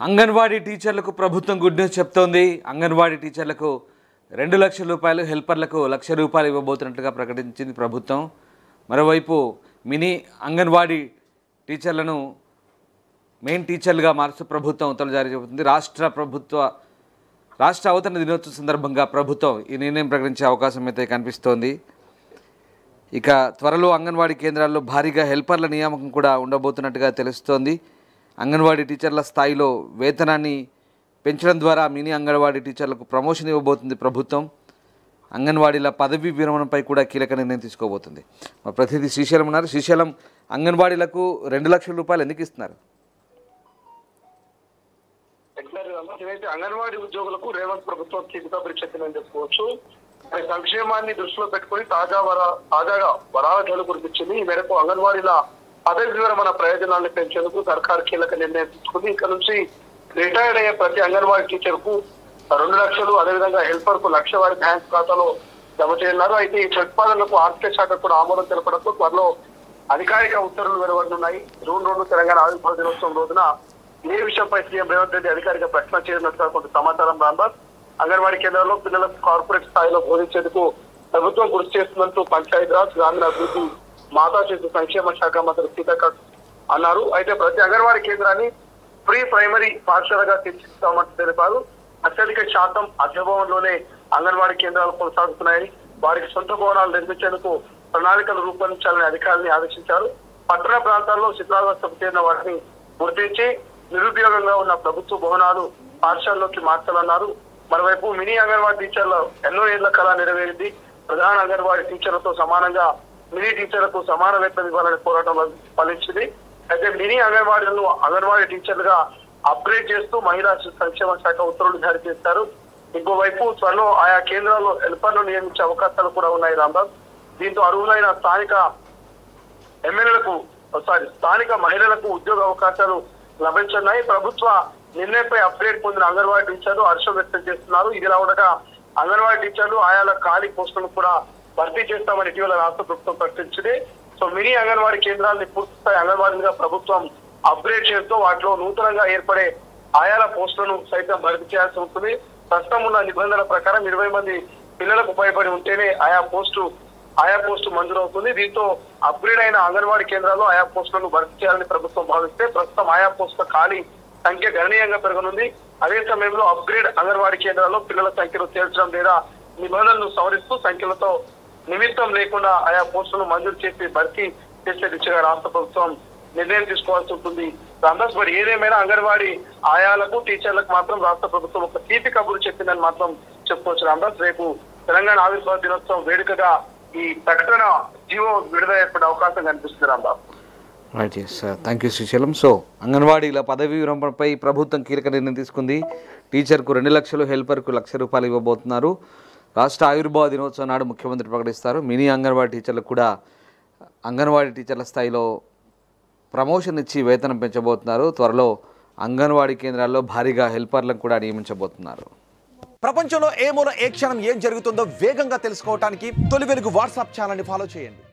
అంగన్వాడీ టీచర్లకు ప్రభుత్వం good news చెప్తోంది. అంగన్వాడీ టీచర్లకు 2 లక్షల రూపాయలు, హెల్పర్లకు 1 లక్ష రూపాయలు ఇవ్వబోతున్నట్టుగా ప్రకటించింది ప్రభుత్వం. మరోవైపు మినీ అంగన్వాడీ టీచర్లను మెయిన్ టీచర్లుగా మారుస్తూ ప్రభుత్వం ఉత్తర్వులు జారీ చేస్తుంది. రాష్ట్ర అవతరణ దినోత్సవం సందర్భంగా ప్రభుత్వం ఈ నిర్ణయం ప్రకటించే అవకాశం అయితే కనిపిస్తోంది. ఇక త్వరలో అంగన్వాడీ కేంద్రాల్లో భారీగా హెల్పర్ల నియామకం కూడా ఉండబోతున్నట్టుగా తెలుస్తోంది. అంగన్వాడీ టీచర్ల స్థాయిలో వేతనాన్ని పెంచడం ద్వారా మినీ అంగన్వాడీ టీచర్లకు ప్రమోషన్ ఇవ్వబోతుంది ప్రభుత్వం. అంగన్వాడీల పదవీ విరమణపై కూడా కీలక నిర్ణయం తీసుకోబోతుంది. మా ప్రతినిధి శ్రీశైలం ఉన్నారు. శ్రీశైలం, అంగన్వాడీలకు 2 లక్షల రూపాయలు ఎందుకు ఇస్తున్నారు? అంగన్వాడీ ఉద్యోగులకు రేవంత్ ప్రభుత్వం చిరుతపరి చెప్పిందని చెప్పుకోవచ్చు. సంక్షేమాన్ని దృష్టిలో పెట్టుకుని తాజాగా వరాల కురిపించింది. ఈ మేరకు అంగన్వాడీల పదవి విరమణ ప్రయోజనాలను పెంచేందుకు సర్కార్ కీలక నిర్ణయం తీసుకుంది. ఇక్కడ నుంచి రిటైర్డ్ అయ్యే ప్రతి అంగన్వాడీ టీచర్ కు 2 లక్షలు, అదేవిధంగా హెల్పర్ కు 1 లక్ష వారి బ్యాంక్ ఖాతాలో జమ చేయనున్నారు. అయితే ఈ ప్రతిపాదనలకు ఆర్థిక శాఖ కూడా ఆమోదం తెలపడంతో త్వరలో అధికారిక ఉత్తర్వులు వెలువడనున్నాయి. జూన్ 2 తెలంగాణ ఆవిర్భావ దినోత్సవం రోజున ఏ విషయంపై సీఎం రేవంత్ రెడ్డి అధికారిక ప్రకటన చేయనున్నట్టుగా కొంత సమాచారం రాంబాద్. అంగన్వాడీ కేంద్రాల్లో పిల్లలకు కార్పొరేట్ స్థాయిలో బోధించేందుకు ప్రభుత్వం కృషి చేస్తున్నట్టు పంచాయతీరాజ్, గ్రామీణాభివృద్ధి, మాతా శిశు సంక్షేమ శాఖ మంత్రి సీతక్క అన్నారు. అయితే ప్రతి అంగన్వాడీ కేంద్రాన్ని ప్రీ ప్రైమరీ పాఠశాలగా తీర్చిదిద్దామంటూ తెలిపారు. అత్యధిక శాతం అధ్యభవనంలోనే అంగన్వాడీ కేంద్రాలు కొనసాగుతున్నాయని, వారికి సొంత భవనాలు నిర్మించేందుకు ప్రణాళికలు రూపొందించాలని అధికారులను ఆదేశించారు. పట్టణ ప్రాంతాల్లో శిథిలావస్థకు చేరిన వాటిని గుర్తించి నిరుద్యోగంగా ఉన్న ప్రభుత్వ భవనాలు పాఠశాలలోకి మార్చాలన్నారు. మరోవైపు మినీ అంగన్వాడీ టీచర్ల ఎన్నో ఏళ్ల కళ నెరవేరింది. ప్రధాన అంగన్వాడీ టీచర్లతో సమానంగా మినీ టీచర్లకు సమాన వేతనం ఇవ్వాలని పోరాటం ఫలించింది. అయితే మినీ అంగన్వాడీలను అంగన్వాడీ టీచర్లుగా అప్గ్రేడ్ చేస్తూ మహిళా సంక్షేమ శాఖ ఉత్తర్వులు జారీ చేశారు. ఇంకోవైపు త్వరలో ఆయా కేంద్రాల్లో హెల్పర్లు నియమించే అవకాశాలు కూడా ఉన్నాయి రాంబాబు. దీంతో అర్హులైన స్థానిక మహిళలకు ఉద్యోగ అవకాశాలు లభించున్నాయి. ప్రభుత్వ నిర్ణయంపై అప్గ్రేడ్ పొందిన అంగన్వాడీ టీచర్లు హర్షం వ్యక్తం చేస్తున్నారు. ఇదిలా ఉండగా అంగన్వాడీ టీచర్లు ఆయాల ఖాళీ పోస్టులను కూడా భర్తీ చేస్తామని ఇటీవల రాష్ట్ర ప్రభుత్వం ప్రకటించింది. సో మినీ అంగన్వాడీ కేంద్రాన్ని పూర్తిస్థాయి అంగన్వాడీగా ప్రభుత్వం అప్గ్రేడ్ చేయడంతో వాటిలో నూతనంగా ఏర్పడే ఆయాల పోస్టులను సైతం భర్తీ చేయాల్సి ఉంటుంది. ప్రస్తుతం ఉన్న నిబంధనల ప్రకారం 20 మంది పిల్లలకు భయపడి ఉంటేనే ఆయా పోస్టు మంజూరవుతుంది. దీంతో అప్గ్రేడ్ అయిన అంగన్వాడీ కేంద్రాల్లో ఆయా పోస్టులను భర్తీ చేయాలని ప్రభుత్వం భావిస్తే ప్రస్తుతం ఆయా పోస్టుల ఖాళీ సంఖ్య గణనీయంగా పెరగనుంది. అదే సమయంలో అప్గ్రేడ్ అంగన్వాడీ కేంద్రాల్లో పిల్లల సంఖ్యను చేర్చడం లేదా నిబంధనలను సవరిస్తూ సంఖ్యలతో నిమిత్తం లేకుండా ఆయా పోస్టులను మంజూరు చేసి భర్తీ చేసే దిశగా రాష్ట్ర ప్రభుత్వం నిర్ణయం తీసుకోవాల్సి ఉంటుంది. రామ్దాస్, మరి ఏదేమైనా అంగన్వాడీ ఆయాలకు టీచర్లకు మాత్రం రాష్ట్ర ప్రభుత్వం ఒక తీపి కబురు చెప్పిందని మాత్రం చెప్పుకోవచ్చు రామ్దాస్. రేపు తెలంగాణ ఆవిర్భావ దినోత్సవం వేడుకగా ఈ ప్రకటన జీవో విడుదల ఏర్పడే అవకాశం కనిపిస్తుంది Rambabu. Right, yes, thank you Srisailam. So అంగన్వాడీల పదవీ విరమణపై ప్రభుత్వం కీలక నిర్ణయం తీసుకుంది. టీచర్కు 2 లక్షలు, హెల్పర్కు 1 లక్ష రూపాయలు ఇవ్వబోతున్నారు. రాష్ట్ర ఆవిర్భావ దినోత్సవం నాడు ముఖ్యమంత్రి ప్రకటిస్తారు. మినీ అంగన్వాడీ టీచర్లకు కూడా అంగన్వాడీ టీచర్ల స్థాయిలో ప్రమోషన్ ఇచ్చి వేతనం పెంచబోతున్నారు. త్వరలో అంగన్వాడీ కేంద్రాల్లో భారీగా హెల్పర్లను కూడా నియమించబోతున్నారు. ప్రపంచంలో ఏ మూల ఏ క్షణం ఏం జరుగుతుందో వేగంగా తెలుసుకోవడానికి తొలి వెలుగు వాట్సాప్ ఛానల్ని ఫాలో చేయండి.